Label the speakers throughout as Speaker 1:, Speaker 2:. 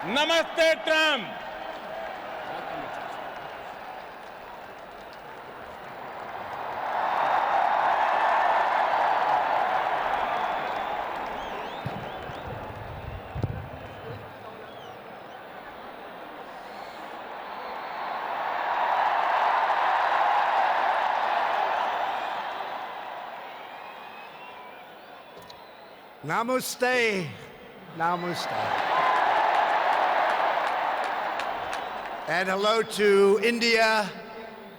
Speaker 1: Namaste, Trump.
Speaker 2: Namaste. Namaste. And hello to India.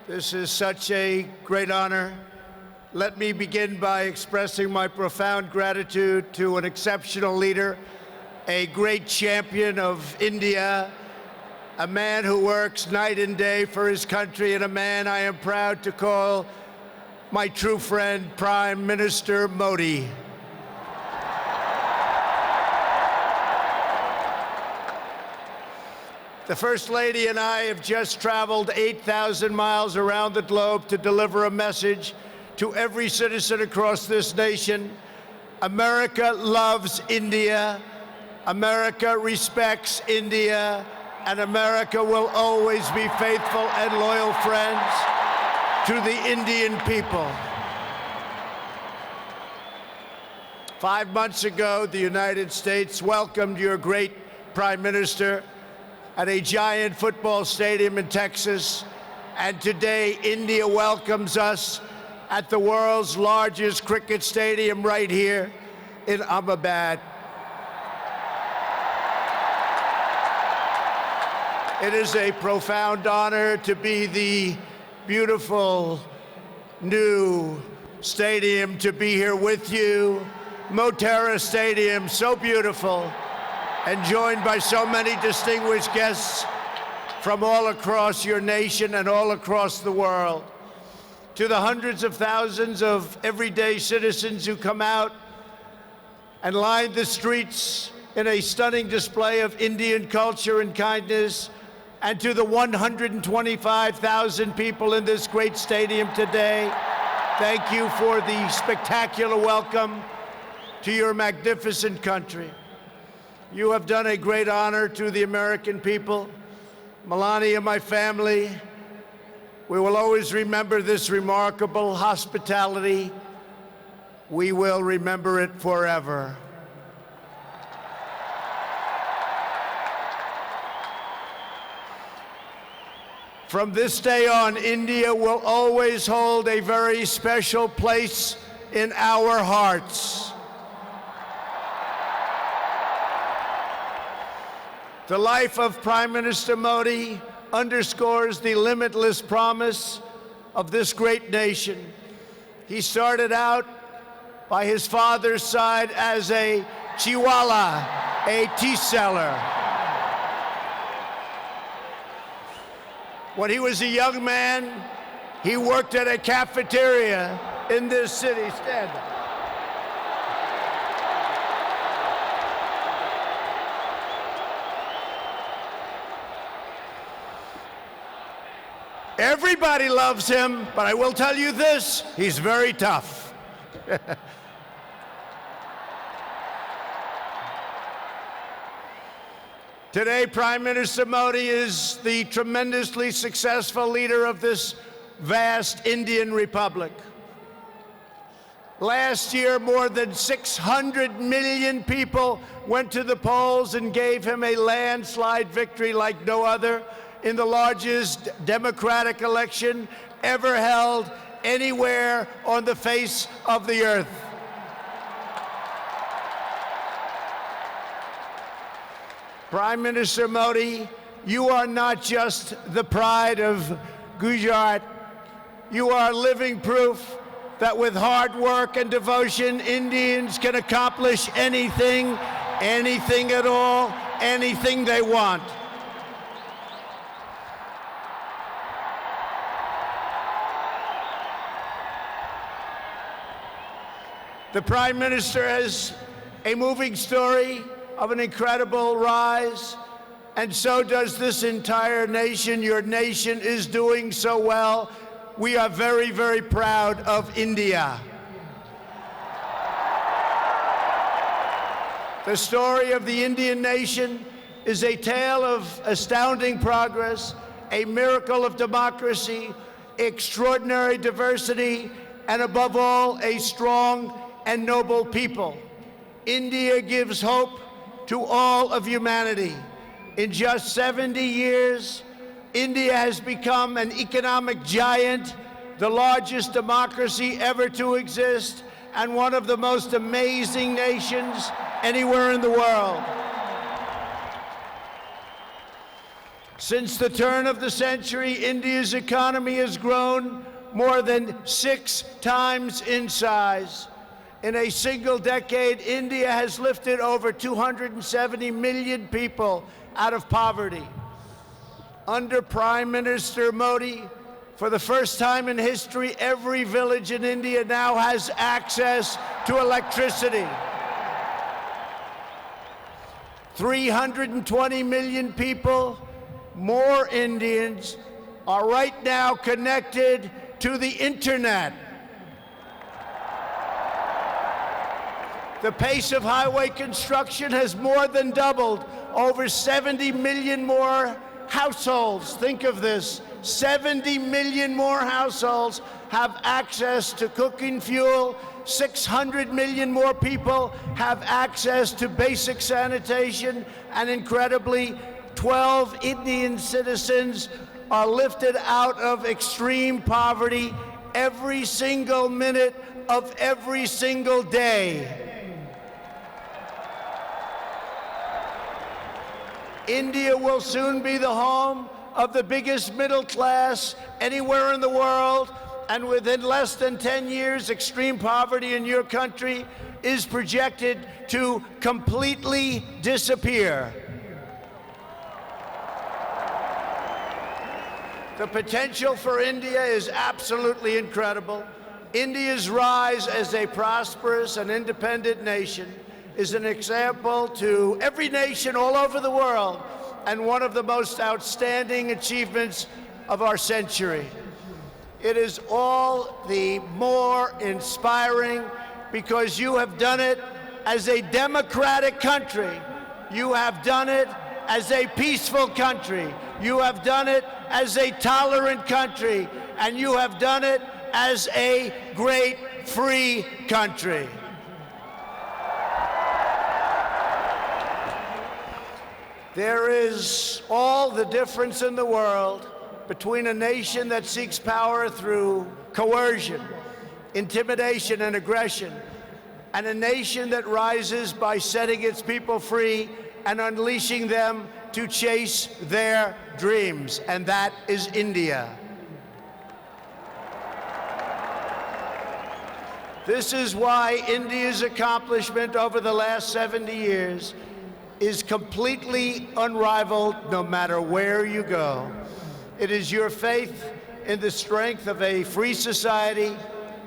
Speaker 2: This is such a great honor. Let me begin by expressing my profound gratitude to an exceptional leader, a great champion of India, a man who works night and day for his country, and a man I am proud to call my true friend, Prime Minister Modi. The First Lady and I have just traveled 8,000 miles around the globe to deliver a message to every citizen across this nation. America loves India, America respects India, and America will always be faithful and loyal friends to the Indian people. 5 months ago, the United States welcomed your great Prime Minister at a giant football stadium in Texas, and today India welcomes us at the world's largest cricket stadium right here in Ahmedabad. It is a profound honor to be the beautiful new stadium, to be here with you. Motera Stadium, so beautiful, and joined by so many distinguished guests from all across your nation and all across the world. To the hundreds of thousands of everyday citizens who come out and line the streets in a stunning display of Indian culture and kindness, and to the 125,000 people in this great stadium today, thank you for the spectacular welcome to your magnificent country. You have done a great honor to the American people. Melania, my family, we will always remember this remarkable hospitality. We will remember it forever. From this day on, India will always hold a very special place in our hearts. The life of Prime Minister Modi underscores the limitless promise of this great nation. He started out by his father's side as a chiwala, a tea seller. When he was a young man, he worked at a cafeteria in this city. Stand up. Everybody loves him, but I will tell you this, he's very tough. Today, Prime Minister Modi is the tremendously successful leader of this vast Indian republic. Last year, more than 600 million people went to the polls and gave him a landslide victory like no other in the largest democratic election ever held anywhere on the face of the earth. Prime Minister Modi, you are not just the pride of Gujarat. You are living proof that with hard work and devotion, Indians can accomplish anything, anything at all, anything they want. The Prime Minister has a moving story of an incredible rise, and so does this entire nation. Your nation is doing so well. We are very, very proud of India. The story of the Indian nation is a tale of astounding progress, a miracle of democracy, extraordinary diversity, and above all, a strong and noble people. India gives hope to all of humanity. In just 70 years, India has become an economic giant, the largest democracy ever to exist, and one of the most amazing nations anywhere in the world. Since the turn of the century, India's economy has grown more than 6 times in size. In a single decade, India has lifted over 270 million people out of poverty. Under Prime Minister Modi, for the first time in history, every village in India now has access to electricity. 320 million people, more Indians, are right now connected to the internet. The pace of highway construction has more than doubled. Over 70 million more households, think of this, 70 million more households have access to cooking fuel. 600 million more people have access to basic sanitation. And incredibly, 12 Indian citizens are lifted out of extreme poverty every single minute of every single day. India will soon be the home of the biggest middle class anywhere in the world, and within less than 10 years, extreme poverty in your country is projected to completely disappear. The potential for India is absolutely incredible. India's rise as a prosperous and independent nation is an example to every nation all over the world, and one of the most outstanding achievements of our century. It is all the more inspiring because you have done it as a democratic country. You have done it as a peaceful country. You have done it as a tolerant country. And you have done it as a great free country. There is all the difference in the world between a nation that seeks power through coercion, intimidation, and aggression, and a nation that rises by setting its people free and unleashing them to chase their dreams, and that is India. This is why India's accomplishment over the last 70 years is completely unrivaled no matter where you go. It is your faith in the strength of a free society,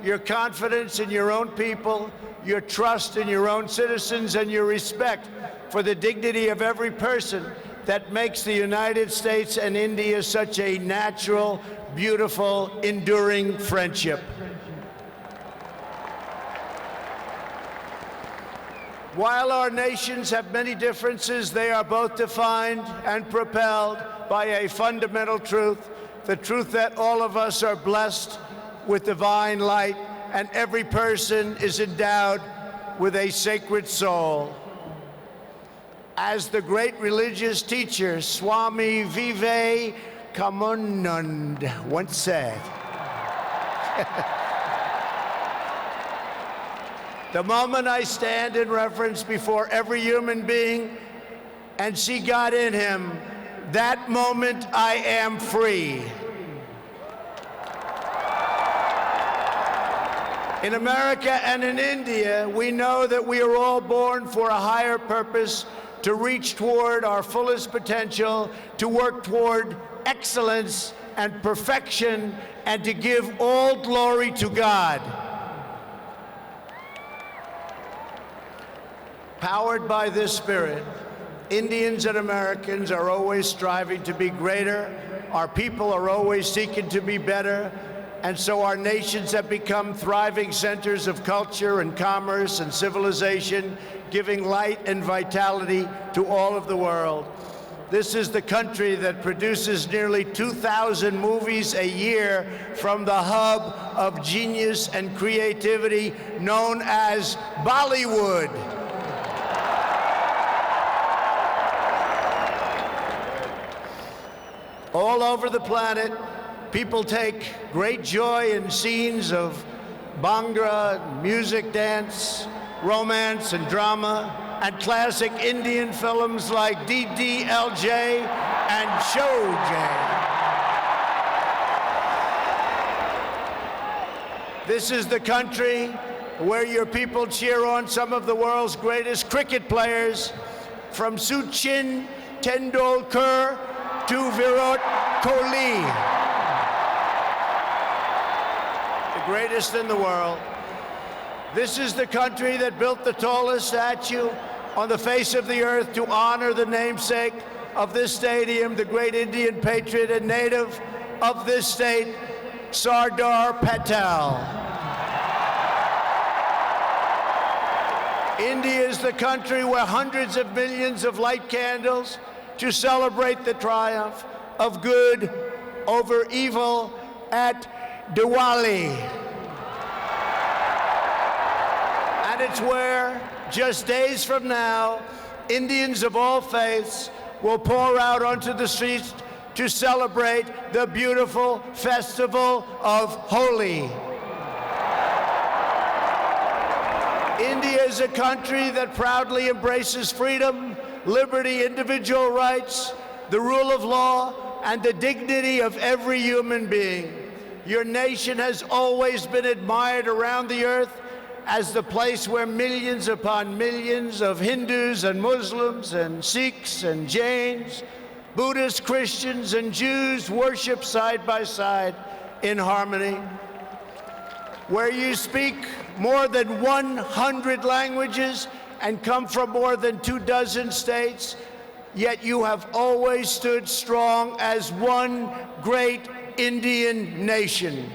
Speaker 2: your confidence in your own people, your trust in your own citizens, and your respect for the dignity of every person that makes the United States and India such a natural, beautiful, enduring friendship. While our nations have many differences, they are both defined and propelled by a fundamental truth, the truth that all of us are blessed with divine light and every person is endowed with a sacred soul. As the great religious teacher Swami Vivekananda once said, the moment I stand in reverence before every human being and see God in him, that moment I am free. In America and in India, we know that we are all born for a higher purpose, to reach toward our fullest potential, to work toward excellence and perfection, and to give all glory to God. Powered by this spirit, Indians and Americans are always striving to be greater. Our people are always seeking to be better. And so our nations have become thriving centers of culture and commerce and civilization, giving light and vitality to all of the world. This is the country that produces nearly 2,000 movies a year from the hub of genius and creativity known as Bollywood. All over the planet, people take great joy in scenes of Bhangra, music, dance, romance, and drama, and classic Indian films like DDLJ and Showjay. This is the country where your people cheer on some of the world's greatest cricket players, from Sachin Tendulkar to Virat Kohli, the greatest in the world. This is the country that built the tallest statue on the face of the earth to honor the namesake of this stadium, the great Indian patriot and native of this state, Sardar Patel. India is the country where hundreds of millions of light candles to celebrate the triumph of good over evil at Diwali. And it's where, just days from now, Indians of all faiths will pour out onto the streets to celebrate the beautiful festival of Holi. India is a country that proudly embraces freedom, liberty, individual rights, the rule of law, and the dignity of every human being. Your nation has always been admired around the earth as the place where millions upon millions of Hindus and Muslims and Sikhs and Jains, Buddhists, Christians, and Jews worship side by side in harmony. Where you speak more than 100 languages and come from more than 24 states, yet you have always stood strong as one great Indian nation.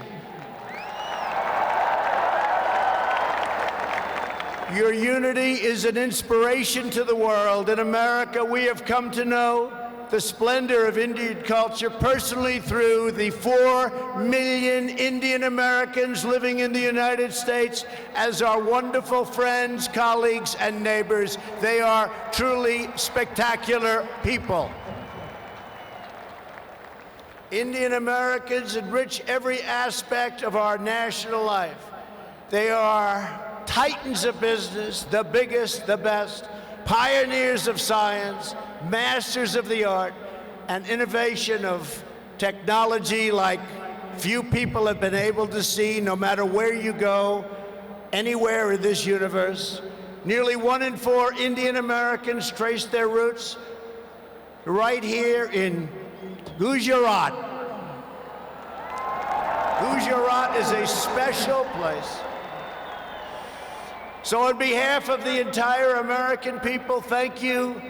Speaker 2: Your unity is an inspiration to the world. In America, we have come to know the splendor of Indian culture personally through the 4 million Indian Americans living in the United States as our wonderful friends, colleagues, and neighbors. They are truly spectacular people. Indian Americans enrich every aspect of our national life. They are titans of business, the biggest, the best, pioneers of science, masters of the art, and innovation of technology like few people have been able to see, no matter where you go, anywhere in this universe. Nearly 1 in 4 Indian Americans trace their roots right here in Gujarat. Gujarat is a special place. So on behalf of the entire American people, thank you,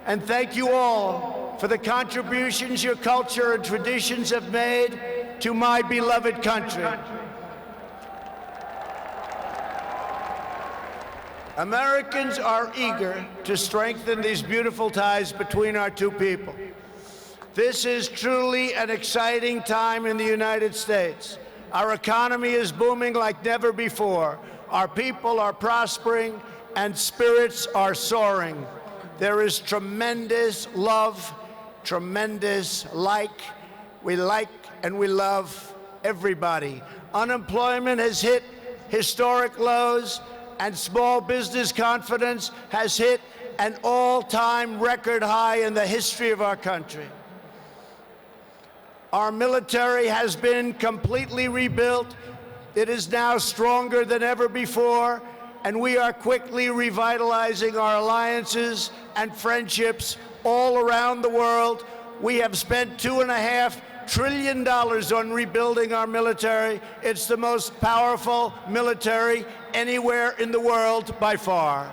Speaker 2: and thank you all for the contributions your culture and traditions have made to my beloved country. Americans are eager to strengthen these beautiful ties between our two people. This is truly an exciting time in the United States. Our economy is booming like never before. Our people are prospering, and spirits are soaring. There is tremendous love, tremendous we like and we love everybody. Unemployment has hit historic lows, and small business confidence has hit an all-time record high in the history of our country. Our military has been completely rebuilt. It is now stronger than ever before, and we are quickly revitalizing our alliances and friendships all around the world. We have spent $2.5 trillion on rebuilding our military. It's the most powerful military anywhere in the world by far.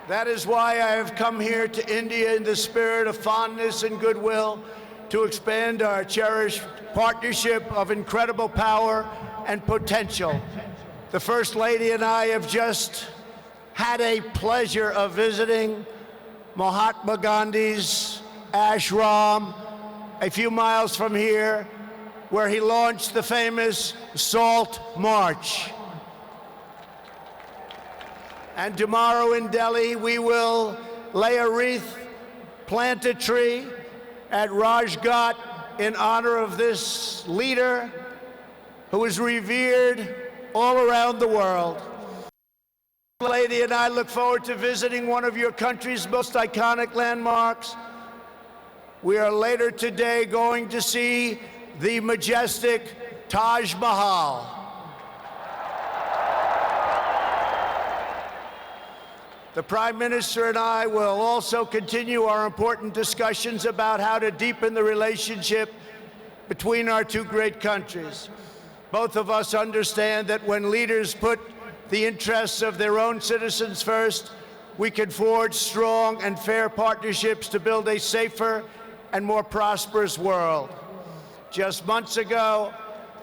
Speaker 2: That is why I have come here to India in the spirit of fondness and goodwill to expand our cherished partnership of incredible power and potential. The First Lady and I have just had a pleasure of visiting Mahatma Gandhi's Ashram a few miles from here, where he launched the famous Salt March. And tomorrow in Delhi, we will lay a wreath, plant a tree at Rajghat in honor of this leader who is revered all around the world. Lady and I look forward to visiting one of your country's most iconic landmarks. We are later today going to see the majestic Taj Mahal. The Prime Minister and I will also continue our important discussions about how to deepen the relationship between our two great countries. Both of us understand that when leaders put the interests of their own citizens first, we can forge strong and fair partnerships to build a safer and more prosperous world. Just months ago,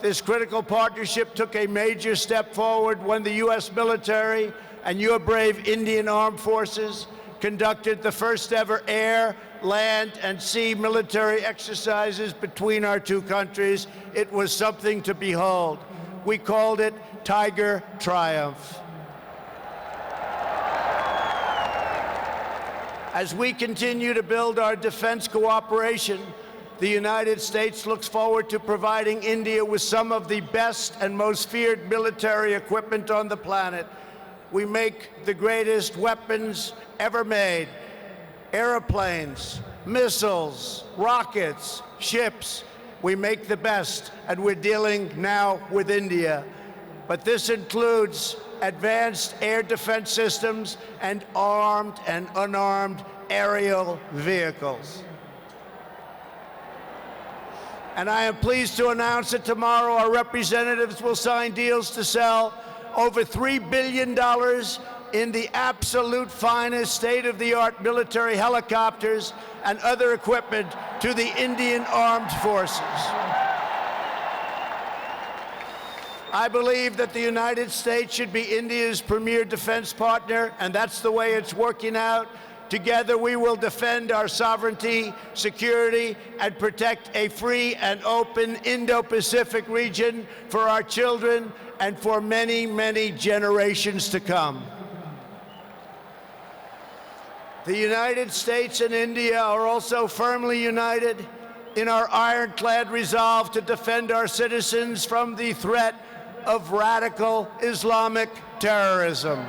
Speaker 2: this critical partnership took a major step forward when the U.S. military and your brave Indian Armed Forces conducted the first ever air, land, and sea military exercises between our two countries. It was something to behold. We called it Tiger Triumph. As we continue to build our defense cooperation, the United States looks forward to providing India with some of the best and most feared military equipment on the planet. We make the greatest weapons ever made: airplanes, missiles, rockets, ships. We make the best, and we're dealing now with India. But this includes advanced air defense systems and armed and unarmed aerial vehicles. And I am pleased to announce that tomorrow our representatives will sign deals to sell over $3 billion in the absolute finest state-of-the-art military helicopters and other equipment to the Indian Armed Forces. I believe that the United States should be India's premier defense partner, and that's the way it's working out. Together, we will defend our sovereignty, security, and protect a free and open Indo-Pacific region for our children and for many, many generations to come. The United States and India are also firmly united in our ironclad resolve to defend our citizens from the threat of radical Islamic terrorism.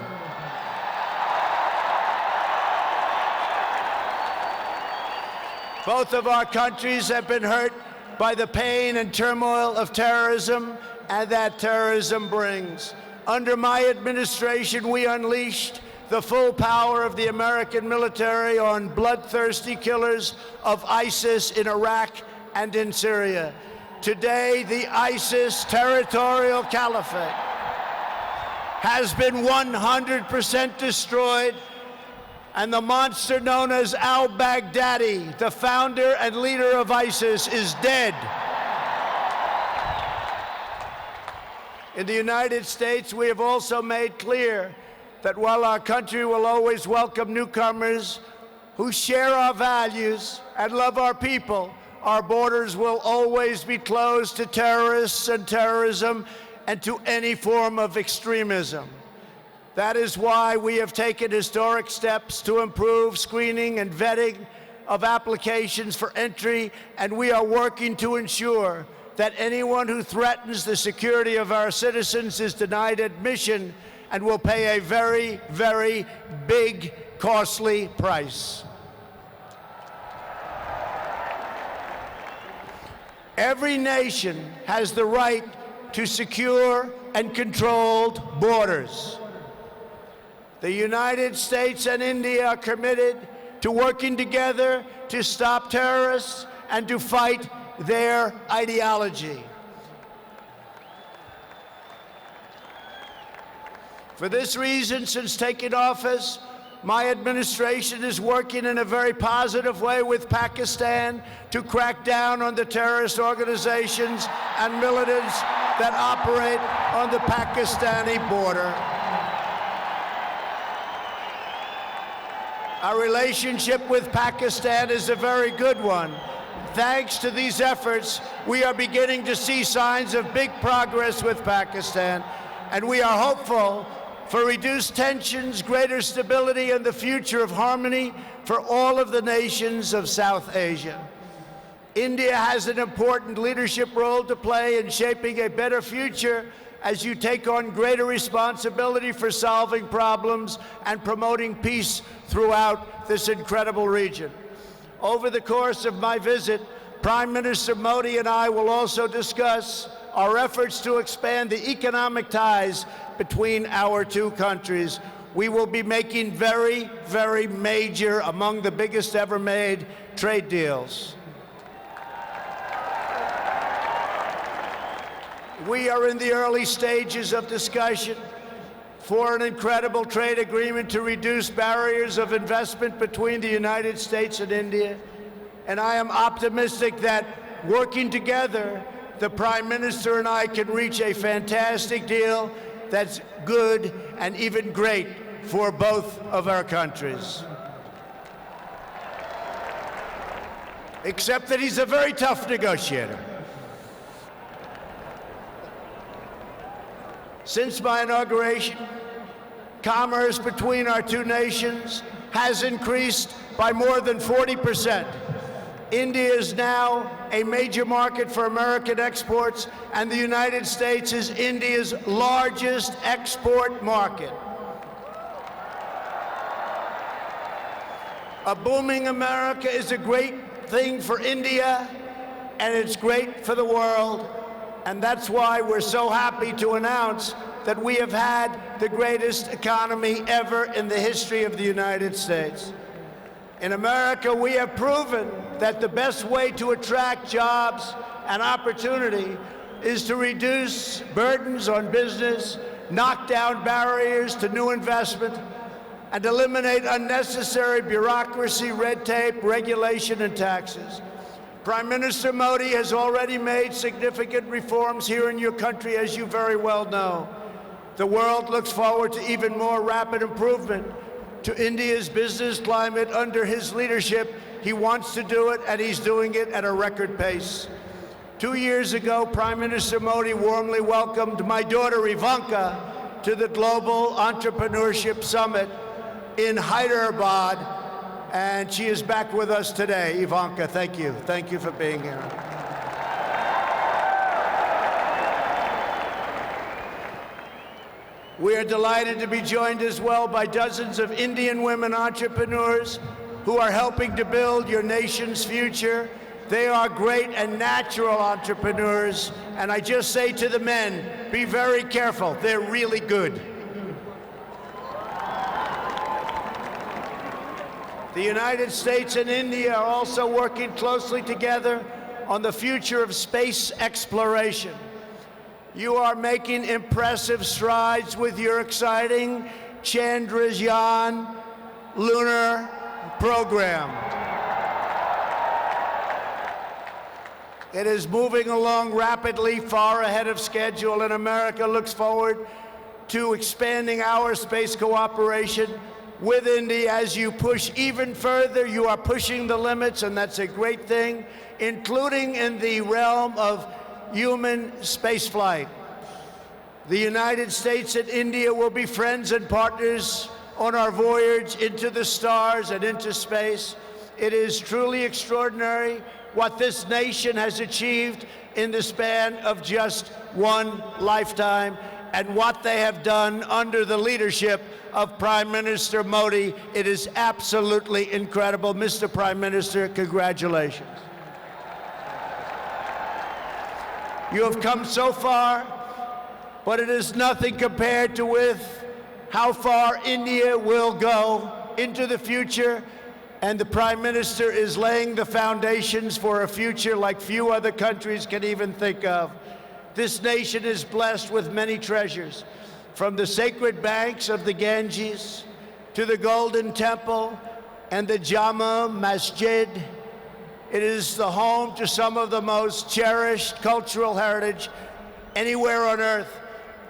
Speaker 2: Both of our countries have been hurt by the pain and turmoil of terrorism and that terrorism brings. Under my administration, we unleashed the full power of the American military on bloodthirsty killers of ISIS in Iraq and in Syria. Today, the ISIS territorial caliphate has been 100% destroyed, and the monster known as al-Baghdadi, the founder and leader of ISIS, is dead. In the United States, we have also made clear that while our country will always welcome newcomers who share our values and love our people, our borders will always be closed to terrorists and terrorism and to any form of extremism. That is why we have taken historic steps to improve screening and vetting of applications for entry, and we are working to ensure that anyone who threatens the security of our citizens is denied admission and will pay a very, very big, costly price. Every nation has the right to secure and controlled borders. The United States and India are committed to working together to stop terrorists and to fight their ideology. For this reason, since taking office, my administration is working in a very positive way with Pakistan to crack down on the terrorist organizations and militants that operate on the Pakistani border. Our relationship with Pakistan is a very good one. Thanks to these efforts, we are beginning to see signs of big progress with Pakistan, and we are hopeful for reduced tensions, greater stability, and the future of harmony for all of the nations of South Asia. India has an important leadership role to play in shaping a better future as you take on greater responsibility for solving problems and promoting peace throughout this incredible region. Over the course of my visit, Prime Minister Modi and I will also discuss our efforts to expand the economic ties between our two countries. We will be making very, very major, among the biggest ever made, trade deals. We are in the early stages of discussion for an incredible trade agreement to reduce barriers of investment between the United States and India. And I am optimistic that working together, the Prime Minister and I can reach a fantastic deal that's good and even great for both of our countries. Except that he's a very tough negotiator. Since my inauguration, commerce between our two nations has increased by more than 40%. India is now a major market for American exports, and the United States is India's largest export market. A booming America is a great thing for India, and it's great for the world. And that's why we're so happy to announce that we have had the greatest economy ever in the history of the United States. In America, we have proven that the best way to attract jobs and opportunity is to reduce burdens on business, knock down barriers to new investment, and eliminate unnecessary bureaucracy, red tape, regulation, and taxes. Prime Minister Modi has already made significant reforms here in your country, as you very well know. The world looks forward to even more rapid improvement to India's business climate under his leadership. He wants to do it, and he's doing it at a record pace. 2 years ago, Prime Minister Modi warmly welcomed my daughter Ivanka to the Global Entrepreneurship Summit in Hyderabad, and she is back with us today. Ivanka, thank you. Thank you for being here. We are delighted to be joined as well by dozens of Indian women entrepreneurs who are helping to build your nation's future. They are great and natural entrepreneurs, and I just say to the men, be very careful. They're really good. The United States and India are also working closely together on the future of space exploration. You are making impressive strides with your exciting Chandrayaan lunar program. It is moving along rapidly, far ahead of schedule, and America looks forward to expanding our space cooperation with India. As you push even further, you are pushing the limits, and that's a great thing, including in the realm of human spaceflight. The United States and India will be friends and partners on our voyage into the stars and into space. It is truly extraordinary what this nation has achieved in the span of just one lifetime, and what they have done under the leadership of Prime Minister Modi. It is absolutely incredible. Mr. Prime Minister, congratulations. You have come so far, but it is nothing compared to with how far India will go into the future, and the Prime Minister is laying the foundations for a future like few other countries can even think of. This nation is blessed with many treasures, from the sacred banks of the Ganges to the Golden Temple and the Jama Masjid. It is the home to some of the most cherished cultural heritage anywhere on earth.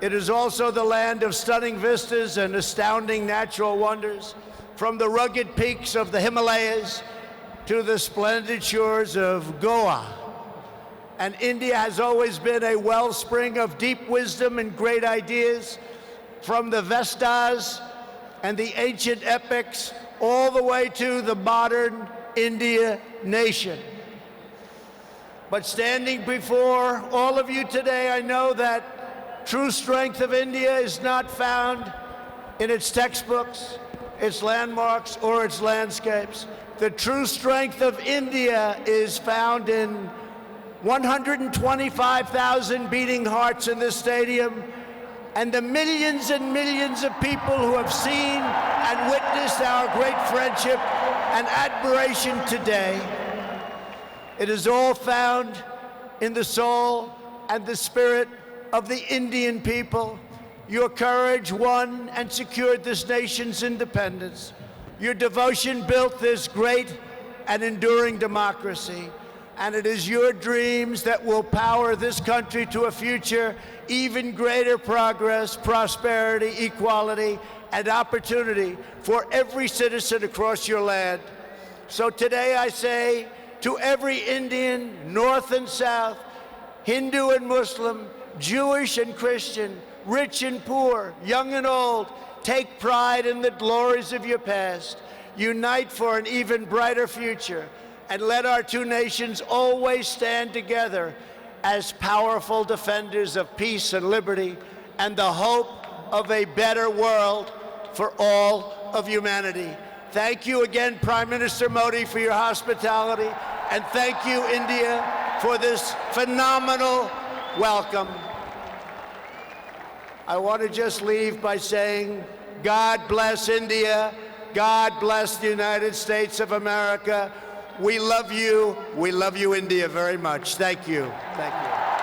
Speaker 2: It is also the land of stunning vistas and astounding natural wonders. from the rugged peaks of the Himalayas to the splendid shores of Goa. And India has always been a wellspring of deep wisdom and great ideas, from the Vestas and the ancient epics all the way to the modern India nation. But standing before all of you today, I know that true strength of India is not found in its textbooks, its landmarks, or its landscapes. The true strength of India is found in 125,000 beating hearts in this stadium, and the millions and millions of people who have seen and witnessed our great friendship and admiration today. It is all found in the soul and the spirit of the Indian people. Your courage won and secured this nation's independence. Your devotion built this great and enduring democracy. And it is your dreams that will power this country to a future, even greater progress, prosperity, equality, and opportunity for every citizen across your land. So today I say to every Indian, North and South, Hindu and Muslim, Jewish and Christian, rich and poor, young and old, take pride in the glories of your past. Unite for an even brighter future. And let our two nations always stand together as powerful defenders of peace and liberty and the hope of a better world for all of humanity. Thank you again, Prime Minister Modi, for your hospitality, and thank you, India, for this phenomenal welcome. I want to just leave by saying, God bless India, God bless the United States of America. We love you, India, very much. Thank you. Thank you.